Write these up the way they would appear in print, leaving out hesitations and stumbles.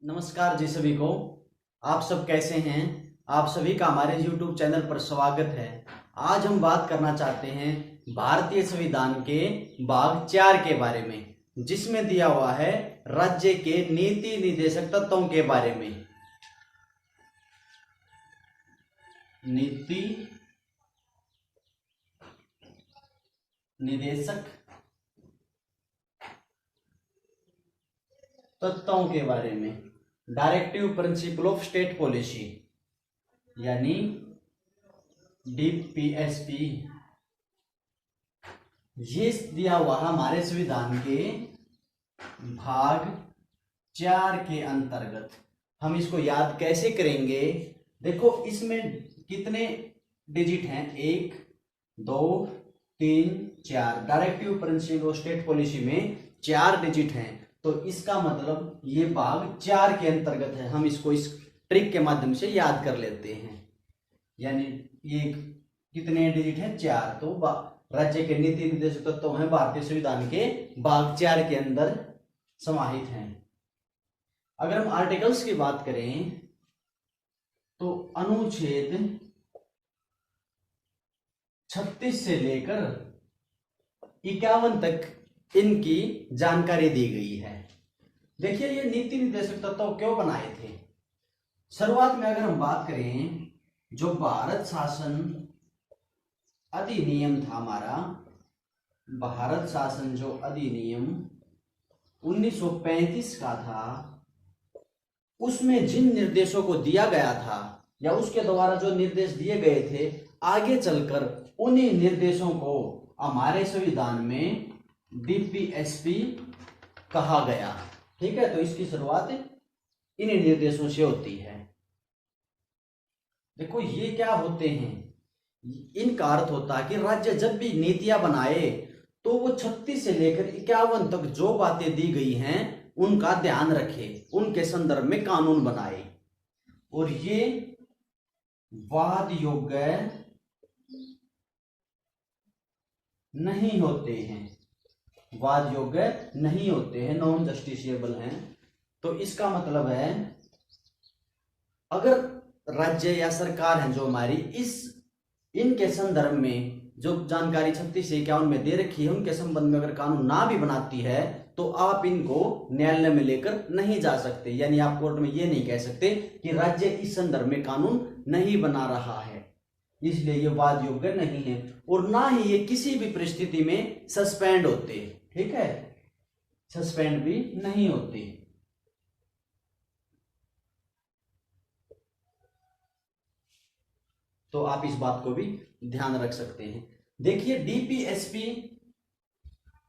नमस्कार जी सभी को। आप सब कैसे हैं? आप सभी का हमारे YouTube चैनल पर स्वागत है। आज हम बात करना चाहते हैं भारतीय संविधान के भाग 4 के बारे में, जिसमें दिया हुआ है राज्य के नीति निर्देशक तत्वों के बारे में। नीति निर्देशक तत्वों के बारे में, directive principle of state policy यानी डीपीएसपी। ये दिया हुआ हमारे संविधान के भाग 4 के अंतर्गत। हम इसको याद कैसे करेंगे? देखो, इसमें कितने डिजिट हैं? 1 2 3 4। Directive principle of state policy में 4 डिजिट हैं, तो इसका मतलब ये भाग 4 के अंतर्गत है। हम इसको इस ट्रिक के माध्यम से याद कर लेते हैं। यानी ये कितने डिजिट हैं? 4। तो राज्य के नीति निर्देशक तत्व हैं भारतीय संविधान के भाग 4 के अंदर समाहित हैं। अगर हम आर्टिकल्स की बात करें तो अनुच्छेद 36 से लेकर 51 तक इनकी जानकारी दी गई है। देखिए, ये नीति निर्देशक तत्व क्यों बनाए थे? शुरुआत में अगर हम बात करें, जो भारत शासन अधिनियम था हमारा, भारत शासन जो अधिनियम 1935 का था, उसमें जिन निर्देशों को दिया गया था या उसके द्वारा जो निर्देश दिए गए थे, आगे चलकर उन्हीं निर्देशों को हमारे संविधान में डीपीएसपी कहा गया। ठीक है, तो इसकी शुरुआत इन्हीं निर्देशों से होती है। देखो, ये क्या होते हैं? इनका अर्थ होता है कि राज्य जब भी नीतियां बनाए तो वो 36 से लेकर 51 तक जो बातें दी गई हैं उनका ध्यान रखे, उनके संदर्भ में कानून बनाए। और ये वाद योग्य नहीं होते हैं, वाद योग्य नहीं होते हैं, नॉन जस्टिसिएबल हैं। तो इसका मतलब है, अगर राज्य या सरकार है जो हमारी, इनके संदर्भ में जो जानकारी 36 से 51 में दे रखी है, उनके संबंध में अगर कानून ना भी बनाती है तो आप इनको न्यायालय में लेकर नहीं जा सकते। यानी आप कोर्ट में ये नहीं कह सकते कि राज्य इस संदर्भ में कानून नहीं बना रहा है, इसलिए ये वाद योग्य नहीं है। और ना ही ये किसी भी परिस्थिति में सस्पेंड होते। ठीक है, सस्पेंड भी नहीं होते। तो आप इस बात को भी ध्यान रख सकते हैं। देखिए, डीपीएसपी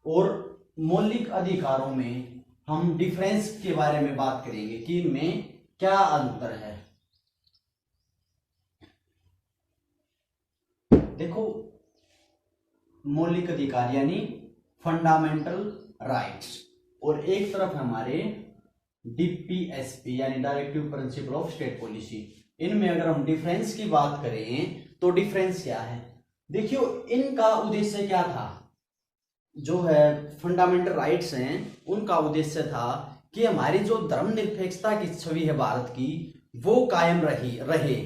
और मौलिक अधिकारों में हम डिफरेंस के बारे में बात करेंगे कि इनमें क्या अंतर है। देखो, मौलिक अधिकार यानी फंडामेंटल राइट्स, और एक तरफ हमारे डीपीएसपी यानी directive principle of state policy. इनमें अगर हम डिफरेंस की बात करें तो डिफरेंस क्या है? देखियो, इनका उद्देश्य क्या था? जो है फंडामेंटल राइट्स हैं, उनका उद्देश्य था कि हमारी जो धर्मनिरपेक्षता की छवि है भारत की, वो कायम रहे।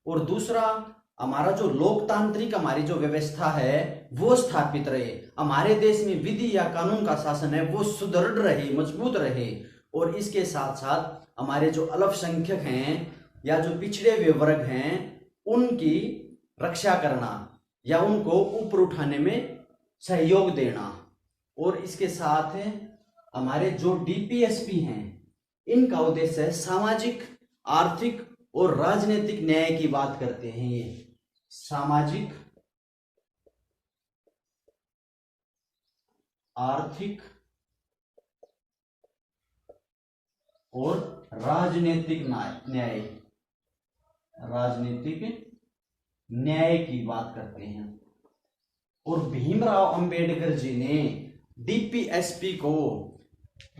और दूसरा, हमारा जो लोकतांत्रिक हमारी जो व्यवस्था है वो स्थापित रहे। हमारे देश में विधि या कानून का शासन है वो सुदृढ़ रहे, मजबूत रहे। और इसके साथ साथ हमारे जो अल्पसंख्यक हैं या जो पिछड़े हुए वर्ग हैं, उनकी रक्षा करना या उनको ऊपर उठाने में सहयोग देना। और इसके साथ हमारे जो डीपीएसपी हैं, इनका उद्देश्य है सामाजिक, आर्थिक और राजनीतिक न्याय की बात करते हैं। ये सामाजिक, आर्थिक और राजनीतिक न्याय, राजनीतिक न्याय की बात करते हैं। और भीमराव अंबेडकर जी ने डीपीएसपी को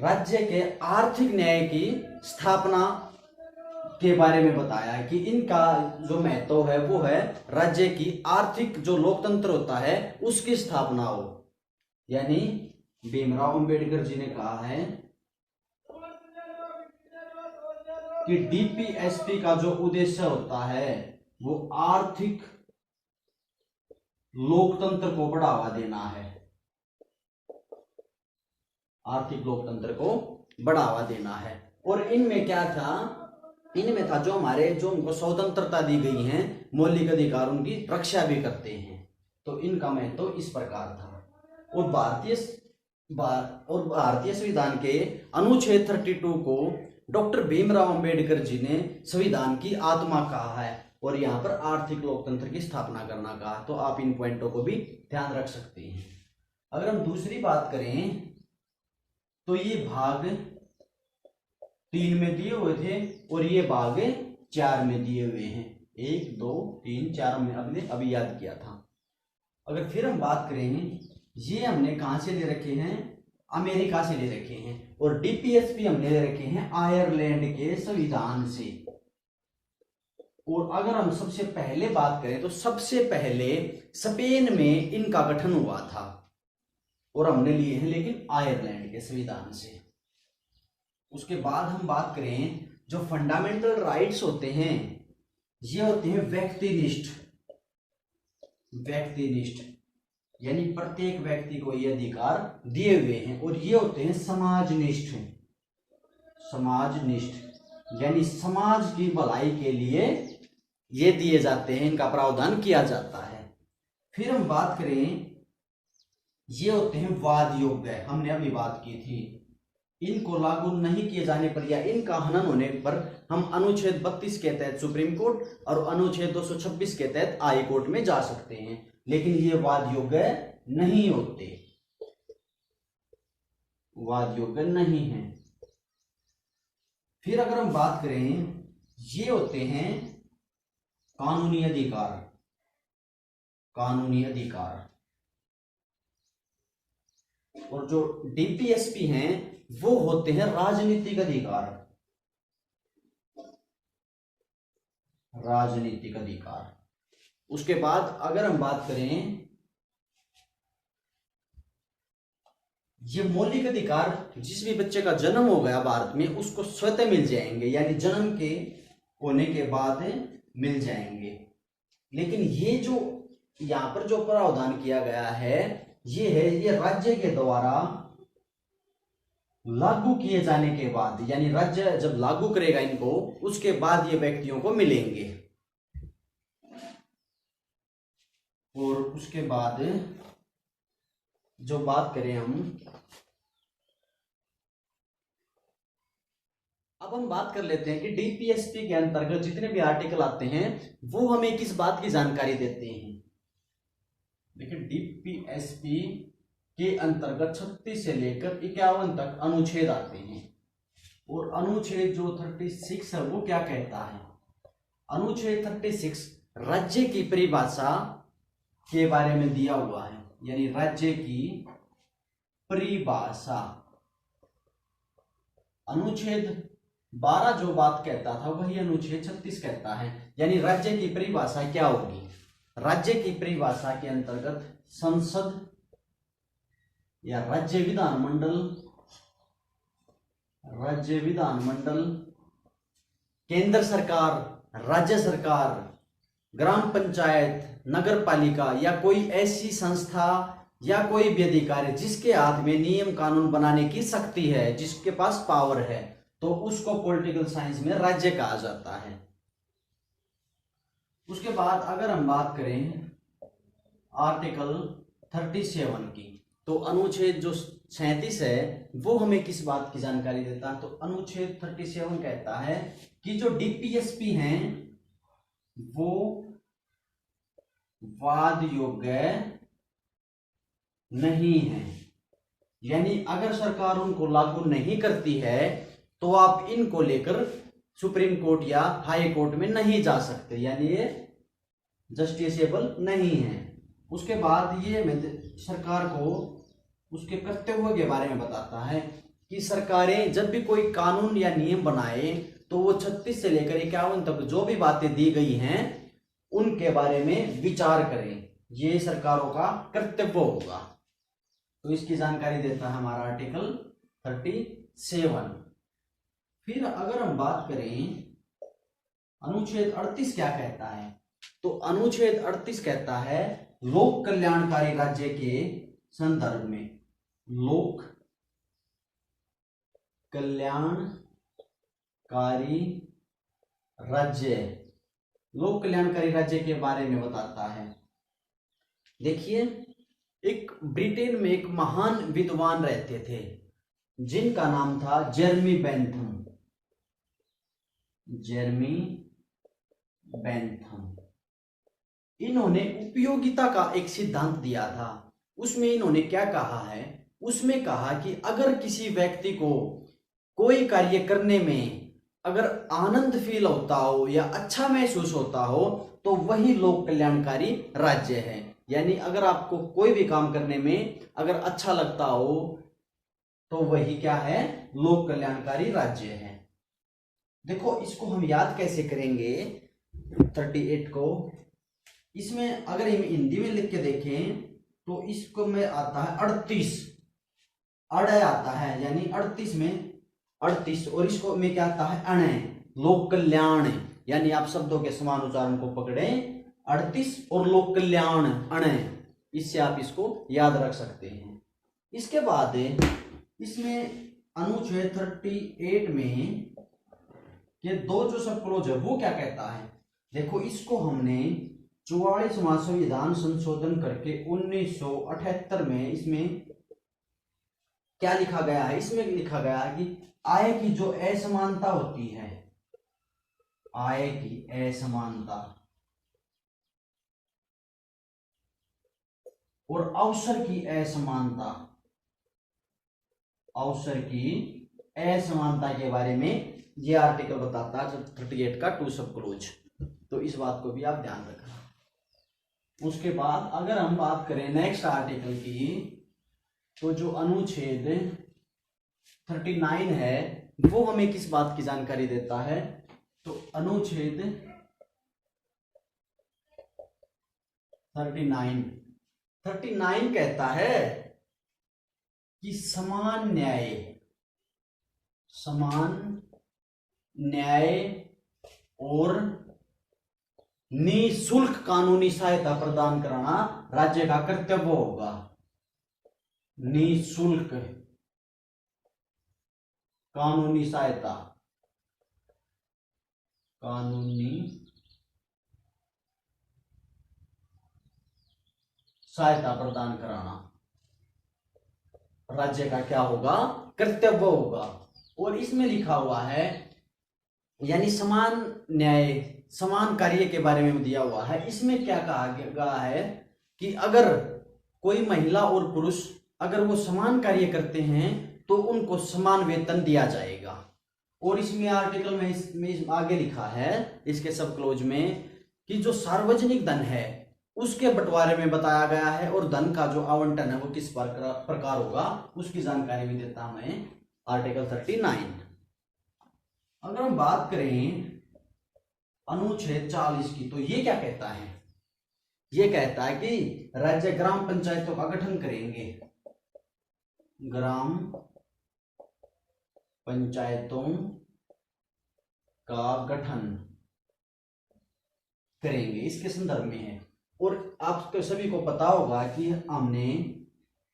राज्य के आर्थिक न्याय की स्थापना के बारे में बताया है कि इनका जो महत्व है वो है राज्य की आर्थिक जो लोकतंत्र होता है उसकी स्थापना हो। यानी भीमराव अंबेडकर जी ने कहा है कि डीपीएसपी का जो उद्देश्य होता है वो आर्थिक लोकतंत्र को बढ़ावा देना है, आर्थिक लोकतंत्र को बढ़ावा देना है। और इनमें क्या था, इनमें था जो हमारे जो उनको स्वतंत्रता दी गई है, मौलिक अधिकार उनकी रक्षा भी करते हैं। तो इनका महत्व तो इस प्रकार था। और भारतीय संविधान के अनुच्छेद 32 को डॉक्टर भीमराव अंबेडकर जी ने संविधान की आत्मा कहा है और यहाँ पर आर्थिक लोकतंत्र की स्थापना करना कहा। तो आप इन पॉइंटों को भी ध्यान रख सकते हैं। अगर हम दूसरी बात करें तो ये भाग 3 में दिए हुए थे और ये भाग 4 में दिए हुए हैं। 1 2 3 4 में हमने अभी याद किया था। अगर फिर हम बात करें, ये हमने कहां से ले रखे हैं, अमेरिका से ले रखे हैं। और डीपीएसपी हमने ले रखे हैं आयरलैंड के संविधान से। और अगर हम सबसे पहले बात करें तो सबसे पहले स्पेन में इनका गठन हुआ था और हमने लिए हैं लेकिन आयरलैंड के संविधान से। उसके बाद हम बात करें जो फंडामेंटल राइट्स होते हैं, ये होते हैं व्यक्तिनिष्ठ, यानी प्रत्येक व्यक्ति को ये अधिकार दिए हुए हैं। और ये होते हैं समाजनिष्ठ, यानी समाज की भलाई के लिए ये दिए जाते हैं, इनका प्रावधान किया जाता है। फिर हम बात करें, ये होते हैं वाद योग्य, हमने अभी बात की थी। इनको लागू नहीं किए जाने पर या इनका हनन होने पर हम अनुच्छेद 32 के तहत सुप्रीम कोर्ट और अनुच्छेद 226 के तहत हाई कोर्ट में जा सकते हैं, लेकिन ये वाद योग्य नहीं होते, वाद योग्य नहीं है। फिर अगर हम बात करें, ये होते हैं कानूनी अधिकार। और जो डीपीएसपी हैं वो होते हैं राजनीतिक अधिकार। उसके बाद अगर हम बात करें, ये मौलिक अधिकार जिस भी बच्चे का जन्म हो गया भारत में उसको स्वतः मिल जाएंगे, यानी जन्म के होने के बाद मिल जाएंगे। लेकिन ये जो यहां पर जो प्रावधान किया गया है ये राज्य के द्वारा लागू किए जाने के बाद, यानी राज्य जब लागू करेगा इनको उसके बाद ये व्यक्तियों को मिलेंगे। और उसके बाद जो बात करें अब हम बात कर लेते हैं कि डीपीएसपी के अंतर्गत जितने भी आर्टिकल आते हैं वो हमें किस बात की जानकारी देते हैं। देखिए, डीपीएसपी के अंतर्गत 36 से लेकर 51 तक अनुच्छेद आते हैं। और अनुच्छेद जो 36 है वो क्या कहता है, अनुच्छेद 36 राज्य की परिभाषा के बारे में दिया हुआ है, यानी राज्य की परिभाषा। अनुच्छेद 12 जो बात कहता था वही अनुच्छेद 36 कहता है, यानी राज्य की परिभाषा क्या होगी। राज्य की परिभाषा के अंतर्गत संसद या राज्य विधानमंडल, केंद्र सरकार, राज्य सरकार, ग्राम पंचायत, नगर पालिका या कोई ऐसी संस्था या कोई भी अधिकारी जिसके हाथ में नियम कानून बनाने की शक्ति है, जिसके पास पावर है, तो उसको पॉलिटिकल साइंस में राज्य कहा जाता है। उसके बाद अगर हम बात करें आर्टिकल 37 की, तो अनुच्छेद जो 37 है वो हमें किस बात की जानकारी देता है, तो अनुच्छेद 37 कहता है कि जो डीपीएसपी हैं वो वाद योग्य नहीं है, यानी अगर सरकार उनको लागू नहीं करती है तो आप इनको लेकर सुप्रीम कोर्ट या हाई कोर्ट में नहीं जा सकते, यानी ये जस्टिसेबल नहीं है। उसके बाद ये सरकार को उसके कर्तव्य के बारे में बताता है कि सरकारें जब भी कोई कानून या नियम बनाए तो वो 36 से लेकर 51 तक जो भी बातें दी गई हैं उनके बारे में विचार करें, ये सरकारों का कर्तव्य होगा। तो इसकी जानकारी देता है हमारा आर्टिकल 37। फिर अगर हम बात करें अनुच्छेद 38 क्या कहता है, तो अनुच्छेद 38 कहता है लोक कल्याणकारी राज्य के संदर्भ में, लोक कल्याणकारी राज्य, लोक कल्याणकारी राज्य के बारे में बताता है। देखिए, एक ब्रिटेन में एक महान विद्वान रहते थे जिनका नाम था जेरमी बेंथम। जेरमी बेंथम, इन्होंने उपयोगिता का एक सिद्धांत दिया था। उसमें इन्होंने क्या कहा है, उसमें कहा कि अगर किसी व्यक्ति को कोई कार्य करने में अगर आनंद फील होता हो या अच्छा महसूस होता हो तो वही लोक कल्याणकारी राज्य है। यानी अगर आपको कोई भी काम करने में अगर अच्छा लगता हो तो वही क्या है, लोक कल्याणकारी राज्य है। देखो इसको हम याद कैसे करेंगे 38 को, इसमें अगर हम हिंदी में लिख के देखें तो इसको में आता है 38, अड़े आता है, यानी 38 में 38, और इसको में क्या आता है अणे, लोक कल्याण, यानी आप शब्दों के समान उच्चारण को पकड़े 38 और लोक कल्याण अणे, इससे आप इसको याद रख सकते हैं। इसके बाद इसमें अनुच्छेद 38 में ये दो जो सब क्लोज है वो क्या कहता है, देखो इसको हमने 44वां संविधान संशोधन करके 1978 में इसमें क्या लिखा गया है, इसमें लिखा गया है कि आय की जो असमानता होती है, आय की असमानता और अवसर की असमानता, अवसर की असमानता के बारे में ये आर्टिकल बताता है 38 का 2 सब क्लोज, तो इस बात को भी आप ध्यान रखना। उसके बाद अगर हम बात करें नेक्स्ट आर्टिकल की, तो जो अनुच्छेद 39 है वो हमें किस बात की जानकारी देता है, तो अनुच्छेद 39 कहता है कि समान न्याय और निःशुल्क कानूनी सहायता प्रदान कराना राज्य का कर्तव्य होगा। निःशुल्क कानूनी सहायता, कानूनी सहायता प्रदान कराना राज्य का क्या होगा, कर्तव्य होगा। और इसमें लिखा हुआ है, यानी समान न्याय समान कार्य के बारे में दिया हुआ है। इसमें क्या कहा गया है कि अगर कोई महिला और पुरुष अगर वो समान कार्य करते हैं तो उनको समान वेतन दिया जाएगा। और इसमें आर्टिकल में इसमें आगे लिखा है इसके सब क्लोज में कि जो सार्वजनिक धन है उसके बंटवारे में बताया गया है और धन का जो आवंटन है वो किस प्रकार होगा उसकी जानकारी भी देता हमें आर्टिकल 39। अगर हम बात करें अनुच्छेद 40 की, तो ये क्या कहता है, ये कहता है कि राज्य ग्राम पंचायतों का गठन करेंगे, ग्राम पंचायतों का गठन करेंगे, इसके संदर्भ में है। और आपको सभी को पता होगा कि हमने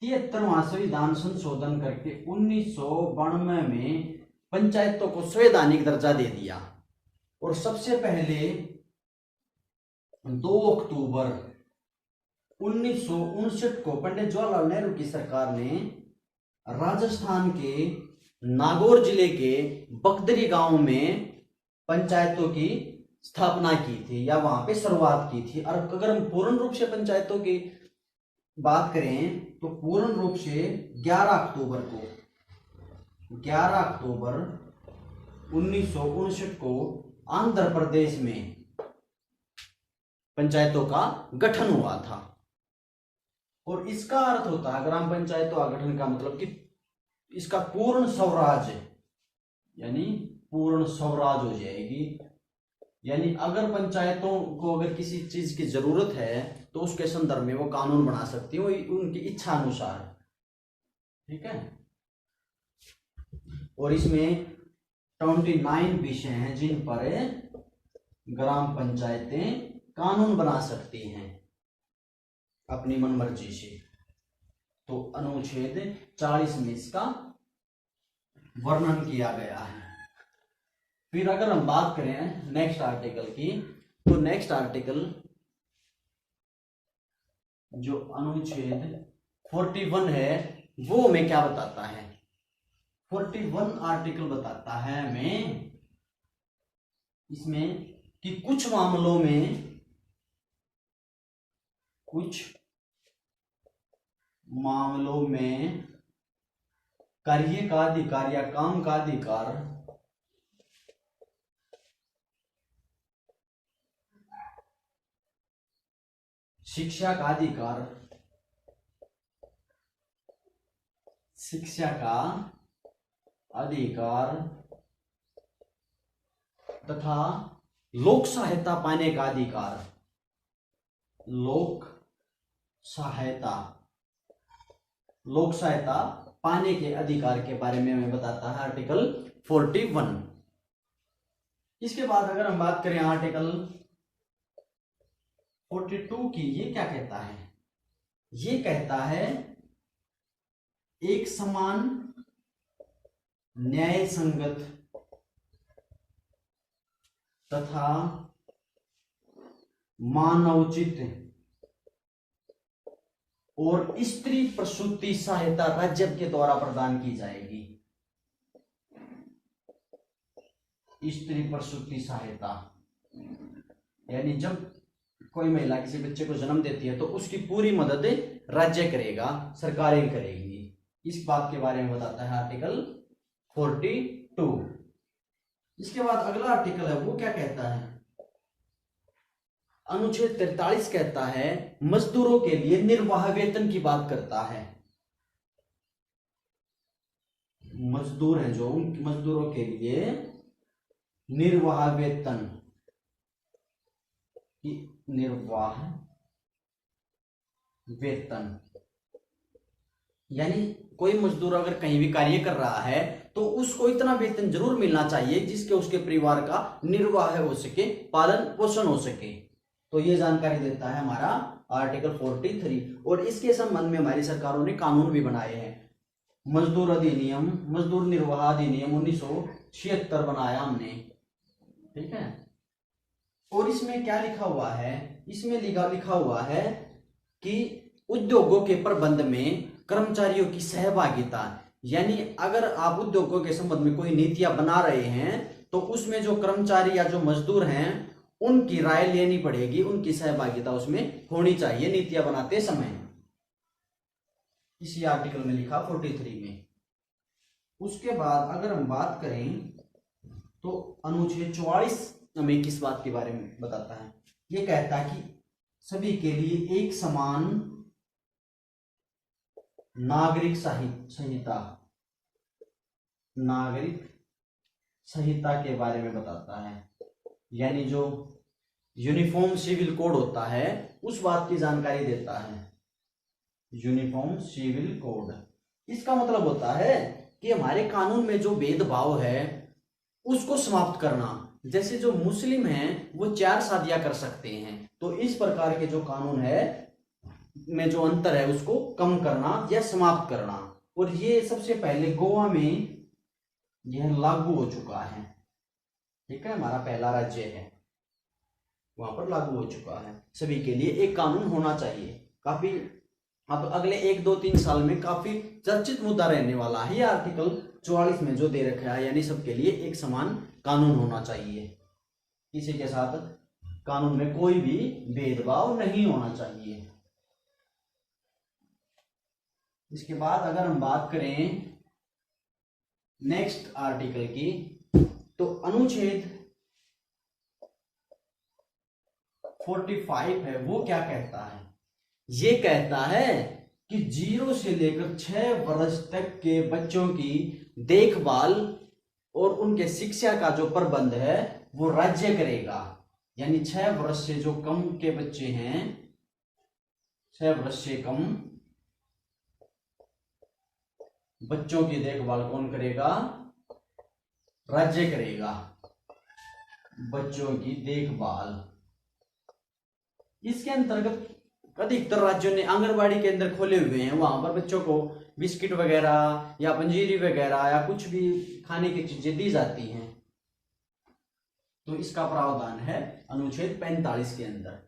73वां संविधान संशोधन करके 1992 में पंचायतों को संवैधानिक दर्जा दे दिया। और सबसे पहले 2 अक्टूबर 1959 को पंडित जवाहरलाल नेहरू की सरकार ने राजस्थान के नागौर जिले के बगदरी गांव में पंचायतों की स्थापना की थी या वहां पे शुरुआत की थी। और अगर हम पूर्ण रूप से पंचायतों की बात करें तो पूर्ण रूप से 11 अक्टूबर 1959 को आंध्र प्रदेश में पंचायतों का गठन हुआ था। और इसका अर्थ होता है ग्राम पंचायतों का गठन का मतलब कि इसका पूर्ण स्वराज, यानी पूर्ण स्वराज हो जाएगी। यानी अगर पंचायतों को अगर किसी चीज की जरूरत है तो उसके संदर्भ में वो कानून बना सकती है उनकी इच्छा अनुसार, ठीक है। और इसमें 29 विषय हैं जिन पर ग्राम पंचायतें कानून बना सकती हैं अपनी मनमर्जी से। तो अनुच्छेद 40 में इसका वर्णन किया गया है। फिर अगर हम बात करें नेक्स्ट आर्टिकल की, तो नेक्स्ट आर्टिकल जो अनुच्छेद 41 है वो हमें क्या बताता है? 41 आर्टिकल बताता है हमें इसमें कि कुछ मामलों में कार्य का अधिकार या काम का अधिकार शिक्षा का अधिकार तथा लोक सहायता पाने का अधिकार, लोक सहायता पाने के अधिकार के बारे में हमें बताता है आर्टिकल 41। इसके बाद अगर हम बात करें आर्टिकल 42 की, ये क्या कहता है? ये कहता है एक समान न्याय संगत तथा मानवोचित और स्त्री प्रसूति सहायता राज्य के द्वारा प्रदान की जाएगी। स्त्री प्रसूति सहायता यानी जब कोई महिला किसी बच्चे को जन्म देती है तो उसकी पूरी मदद राज्य करेगा, सरकारें करेगी। इस बात के बारे में बताता है आर्टिकल 42। इसके बाद अगला आर्टिकल है वो क्या कहता है? अनुच्छेद 43 कहता है मजदूरों के लिए निर्वाह वेतन की बात करता है। मजदूर हैं जो, उन मजदूरों के लिए निर्वाह वेतन यानी कोई मजदूर अगर कहीं भी कार्य कर रहा है तो उसको इतना वेतन जरूर मिलना चाहिए जिसके उसके परिवार का निर्वाह हो सके, पालन पोषण हो सके। तो ये जानकारी देता है हमारा आर्टिकल 43। और इसके संबंध में हमारी सरकारों ने कानून भी बनाए हैं। मजदूर अधिनियम, मजदूर निर्वाह अधिनियम 1976 बनाया हमने, ठीक है। और इसमें क्या लिखा हुआ है? इसमें लिखा हुआ है कि उद्योगों के प्रबंध में कर्मचारियों की सहभागिता, यानी अगर आप उद्योगों के संबंध में कोई नीतियां बना रहे हैं तो उसमें जो कर्मचारी या जो मजदूर हैं उनकी राय लेनी पड़ेगी, उनकी सहभागिता उसमें होनी चाहिए नीतियां बनाते समय। इसी आर्टिकल में लिखा 43 में। उसके बाद अगर हम बात करें तो अनुच्छेद 44 हमें किस बात के बारे में बताता है? ये कहता है कि सभी के लिए एक समान नागरिक संहिता के बारे में बताता है। यानी जो यूनिफॉर्म सिविल कोड होता है उस बात की जानकारी देता है। यूनिफॉर्म सिविल कोड, इसका मतलब होता है कि हमारे कानून में जो भेदभाव है उसको समाप्त करना। जैसे जो मुस्लिम हैं वो 4 शादियां कर सकते हैं, तो इस प्रकार के जो कानून है में जो अंतर है उसको कम करना या समाप्त करना। और ये सबसे पहले गोवा में यह लागू हो चुका है, ठीक है। हमारा पहला राज्य है, वहां पर लागू हो चुका है। सभी के लिए एक कानून होना चाहिए। काफी अब अगले 1-2-3 साल में काफी चर्चित मुद्दा रहने वाला है। यह आर्टिकल 44 में जो दे रखा है, यानी सबके लिए एक समान कानून होना चाहिए, किसी के साथ कानून में कोई भी भेदभाव नहीं होना चाहिए। इसके बाद अगर हम बात करें नेक्स्ट आर्टिकल की, तो अनुच्छेद 45 है वो क्या कहता है? ये कहता है कि 0 से लेकर 6 वर्ष तक के बच्चों की देखभाल और उनके शिक्षा का जो प्रबंध है वो राज्य करेगा। यानी 6 वर्ष से जो कम के बच्चे हैं, 6 वर्ष से कम बच्चों की देखभाल कौन करेगा? राज्य करेगा बच्चों की देखभाल। इसके अंतर्गत अधिकतर राज्यों ने आंगनबाड़ी केंद्र खोले हुए हैं, वहां पर बच्चों को बिस्किट वगैरह या पंजीरी वगैरह या कुछ भी खाने की चीजें दी जाती हैं। तो इसका प्रावधान है अनुच्छेद 45 के अंदर।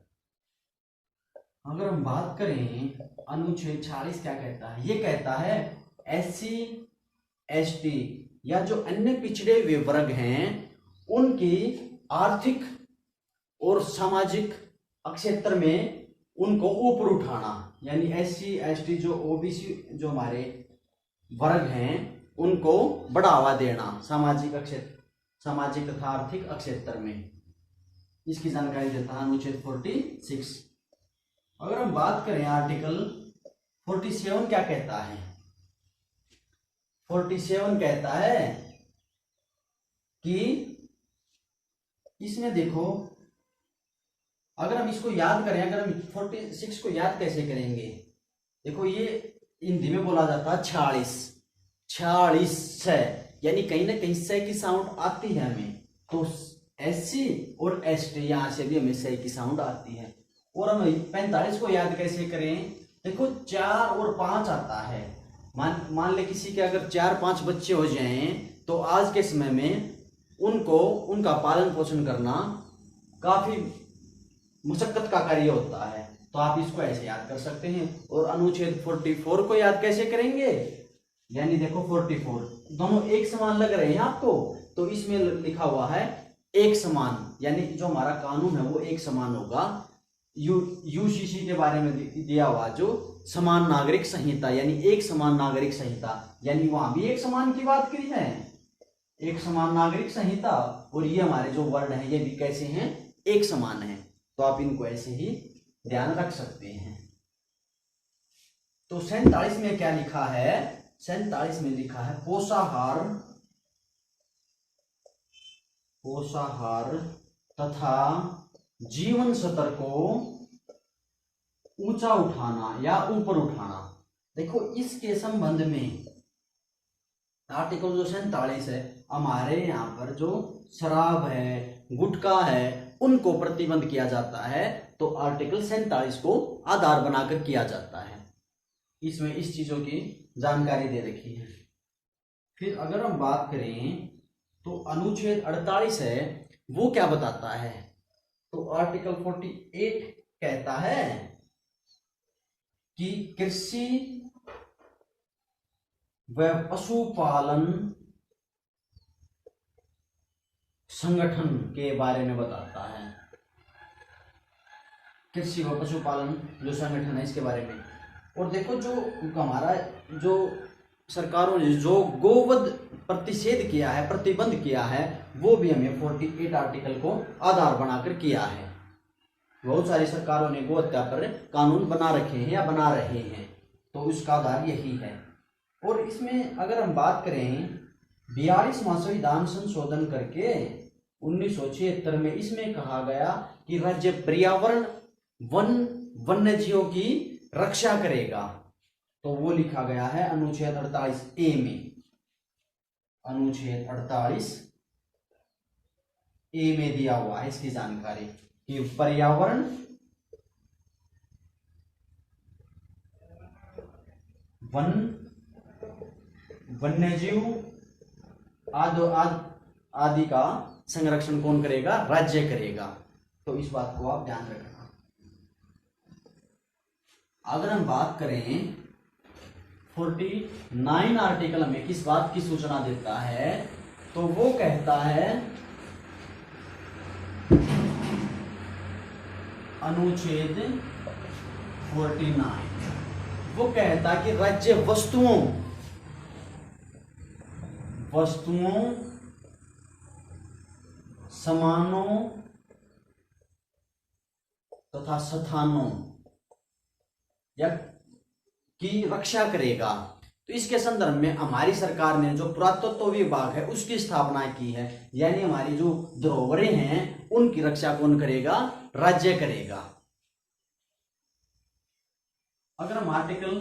अगर हम बात करें अनुच्छेद 46 क्या कहता है, ये कहता है SC ST या जो अन्य पिछड़े हुए वर्ग हैं उनकी आर्थिक और सामाजिक क्षेत्र में उनको ऊपर उठाना, यानी SC ST जो OBC जो हमारे वर्ग हैं उनको बढ़ावा देना सामाजिक तथा आर्थिक क्षेत्र में। इसकी जानकारी देता है अनुच्छेद 46। अगर हम बात करें आर्टिकल 47 क्या कहता है, 47 कहता है कि इसमें देखो, अगर हम इसको याद करें, अगर हम 46 को याद कैसे करेंगे, देखो ये हिंदी में बोला जाता है 46 है, यानी कहीं ना कहीं से की साउंड आती है हमें, तो SC और ST यहां से भी हमें से की साउंड आती है। और हम 45 को याद कैसे करें, देखो 4 और 5 आता है, मान ले किसी के अगर 4-5 बच्चे हो जाएं तो आज के समय में उनको उनका पालन पोषण करना काफी मुशक्कत का कार्य होता है, तो आप इसको ऐसे याद कर सकते हैं। और अनुच्छेद 44 को याद कैसे करेंगे, यानी देखो 44 दोनों एक समान लग रहे हैं आपको, तो इसमें लिखा हुआ है एक समान, यानी जो हमारा कानून है वो एक समान होगा। UCC के बारे में दिया हुआ जो समान नागरिक संहिता, यानी एक समान नागरिक संहिता, यानी वहां भी एक समान की बात करी है, एक समान नागरिक संहिता, और ये हमारे जो वर्ड हैं ये भी कैसे हैं, एक समान है। तो आप इनको ऐसे ही ध्यान रख सकते हैं। तो 47 में क्या लिखा है, 47 में लिखा है पोषाहार तथा जीवन स्तर को ऊंचा उठाना या ऊपर उठाना। देखो इसके संबंध में आर्टिकल जो 47 है, हमारे यहाँ पर जो शराब है, गुटखा है, उनको प्रतिबंध किया जाता है, तो आर्टिकल 47 को आधार बनाकर किया जाता है। इसमें इस चीजों की जानकारी दे रखी है। फिर अगर हम बात करें तो अनुच्छेद 48 है, वो क्या बताता है, तो आर्टिकल 48 कहता है कि कृषि व पशुपालन संगठन के बारे में बताता है, कृषि व पशुपालन जो संगठन है इसके बारे में। और देखो जो हमारा जो सरकारों ने जो गोवध प्रतिषेध किया है, प्रतिबंध किया है, वो भी हमें 48 आर्टिकल को आधार बनाकर किया है। बहुत सारी सरकारों ने गो हत्या पर कानून बना रखे हैं या बना रहे हैं, तो उसका आधार यही है। और इसमें अगर हम बात करें 42वां संविधान संशोधन करके 1976 में इसमें कहा गया कि राज्य पर्यावरण वन्य जीवों की रक्षा करेगा, तो वो लिखा गया है अनुच्छेद 48A में। अनुच्छेद 48A में दिया हुआ है इसकी जानकारी कि पर्यावरण वन्यजीव आदि का संरक्षण कौन करेगा, राज्य करेगा। तो इस बात को आप ध्यान रखना। अगर हम बात करें 49 आर्टिकल हमें किस बात की सूचना देता है, तो वो कहता है अनुच्छेद 49 वो कहता है कि राज्य वस्तुओं समानों तथा स्थानों या की रक्षा करेगा। तो इसके संदर्भ में हमारी सरकार ने जो पुरातत्व विभाग है उसकी स्थापना की है, यानी हमारी जो धरोहरें हैं उनकी रक्षा कौन करेगा, राज्य करेगा। अगर हम आर्टिकल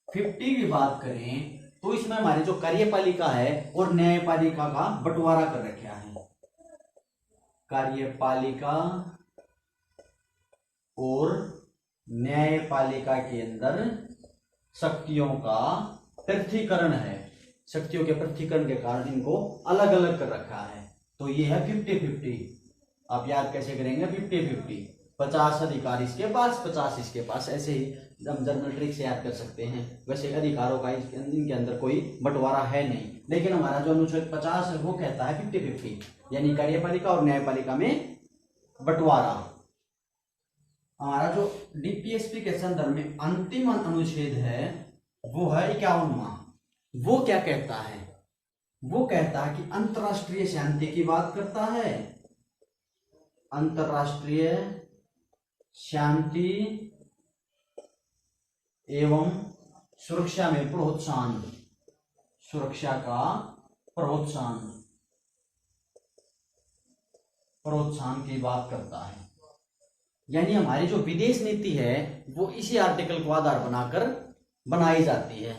50 की बात करें तो इसमें हमारे जो कार्यपालिका है और न्यायपालिका का बंटवारा कर रखा है। कार्यपालिका और न्यायपालिका के अंदर शक्तियों का पृथक्करण है। शक्तियों के पृथक्करण के कारण इनको अलग अलग कर रखा है। तो ये है 50-50। आप याद कैसे करेंगे? 50-50, 50 अधिकार इसके पास, 50 इसके पास। ऐसे ही हम जनरल ट्रिक से याद कर सकते हैं। वैसे अधिकारों का इनके अंदर कोई बंटवारा है नहीं, लेकिन हमारा जो अनुच्छेद 50 है वो कहता है 50-50, यानी कार्यपालिका और न्यायपालिका में बंटवारा। हमारा जो डीपीएसपी के संदर्भ में अंतिम अनुच्छेद है वो है 51वां। वो क्या कहता है? वो कहता है कि अंतरराष्ट्रीय शांति की बात करता है। अंतरराष्ट्रीय शांति एवं सुरक्षा में प्रोत्साहन, सुरक्षा का प्रोत्साहन की बात करता है। यानी हमारी जो विदेश नीति है वो इसी आर्टिकल को आधार बनाकर बनाई जाती है।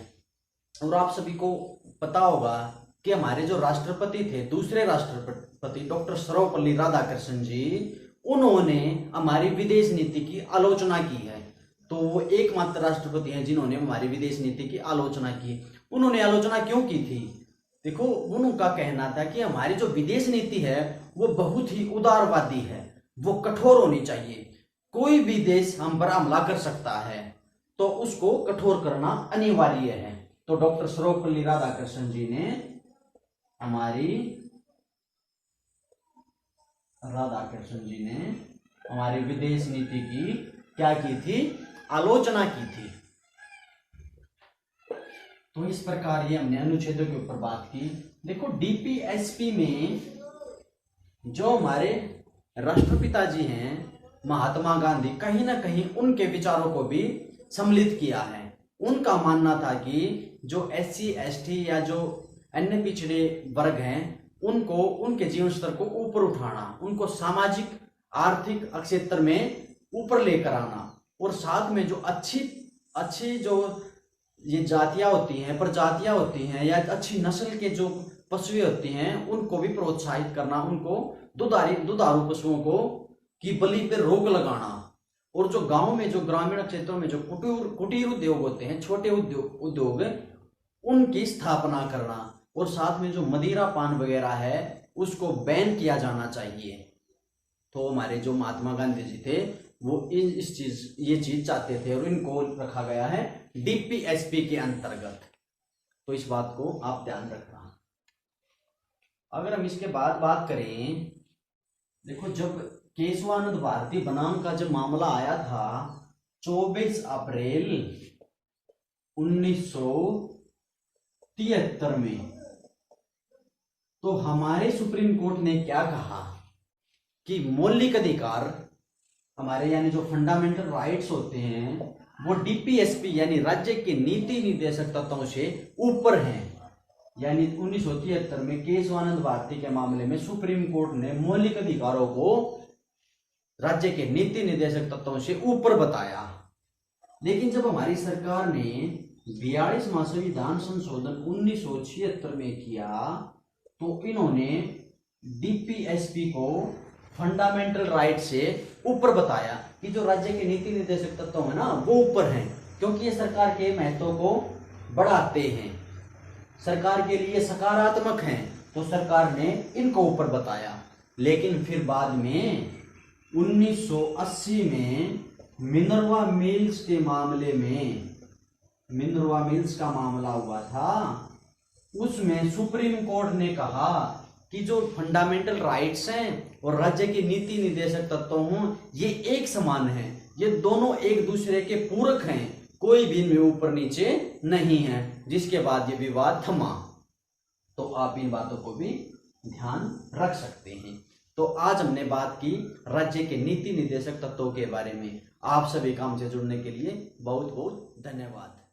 और आप सभी को पता होगा कि हमारे जो राष्ट्रपति थे, दूसरे राष्ट्रपति डॉक्टर सर्वपल्ली राधाकृष्णन जी, उन्होंने हमारी विदेश नीति की आलोचना की है। तो वो एकमात्र राष्ट्रपति हैं जिन्होंने हमारी विदेश नीति की आलोचना की। उन्होंने आलोचना क्यों की थी? देखो, उनका कहना था कि हमारी जो विदेश नीति है वो बहुत ही उदारवादी है, वो कठोर होनी चाहिए। कोई भी देश हम पर हमला कर सकता है तो उसको कठोर करना अनिवार्य है। तो डॉक्टर सर्वपल्ली राधाकृष्णन जी ने हमारी विदेश नीति की क्या की थी? आलोचना की थी। तो इस प्रकार ये हमने अनुच्छेदों के ऊपर बात की। देखो, डीपीएसपी में जो हमारे राष्ट्रपिता जी हैं महात्मा गांधी, कहीं ना कहीं उनके विचारों को भी सम्मिलित किया है। उनका मानना था कि जो SC ST या जो अन्य पिछड़े वर्ग हैं उनको, उनके जीवन स्तर को ऊपर उठाना, उनको सामाजिक आर्थिक क्षेत्र में ऊपर लेकर आना, और साथ में जो अच्छी जो ये जातियां होती हैं, प्रजातियां होती हैं, या अच्छी नस्ल के जो पशुएं होती हैं उनको भी प्रोत्साहित करना, उनको दुधारू पशुओं को की बलि पे रोक लगाना, और जो गांव में, जो ग्रामीण क्षेत्रों में जो कुटीर उद्योग होते हैं, छोटे उद्योग, उनकी स्थापना करना, और साथ में जो मदिरा पान वगैरह है उसको बैन किया जाना चाहिए। तो हमारे जो महात्मा गांधी जी थे वो ये चीज चाहते थे, और इनको रखा गया है डीपीएसपी के अंतर्गत। तो इस बात को आप ध्यान रखना। अगर हम इसके बाद बात करें, देखो, जब केशवानंद भारती बनाम का जब मामला आया था 24 अप्रैल 1973 में, तो हमारे सुप्रीम कोर्ट ने क्या कहा कि मौलिक अधिकार हमारे, यानी जो फंडामेंटल राइट्स होते हैं, वो डीपीएसपी यानी राज्य के नीति निर्देशक तत्वों से ऊपर हैं। यानी 1973 में केशवानंद भारती के मामले में सुप्रीम कोर्ट ने मौलिक अधिकारों को राज्य के नीति निर्देशक तत्वों से ऊपर बताया। लेकिन जब हमारी सरकार ने 42वां संविधान संशोधन 1976 में किया, तो इन्होंने डीपीएसपी को फंडामेंटल राइट से ऊपर बताया कि जो राज्य के नीति निर्देशक तत्व है ना वो ऊपर हैं, क्योंकि ये सरकार के महत्व को बढ़ाते हैं, सरकार के लिए सकारात्मक हैं, तो सरकार ने इनको ऊपर बताया। लेकिन फिर बाद में 1980 में मिनर्वा मिल्स के मामले में, मिनर्वा मिल्स का मामला हुआ था, उसमें सुप्रीम कोर्ट ने कहा कि जो फंडामेंटल राइट्स हैं और राज्य के नीति निर्देशक तत्व हों, ये एक समान हैं, ये दोनों एक दूसरे के पूरक हैं, कोई भी इनमें ऊपर नीचे नहीं है। जिसके बाद ये विवाद थमा। तो आप इन बातों को भी ध्यान रख सकते हैं। तो आज हमने बात की राज्य के नीति निर्देशक तत्वों के बारे में। आप सभी काम से जुड़ने के लिए बहुत बहुत धन्यवाद।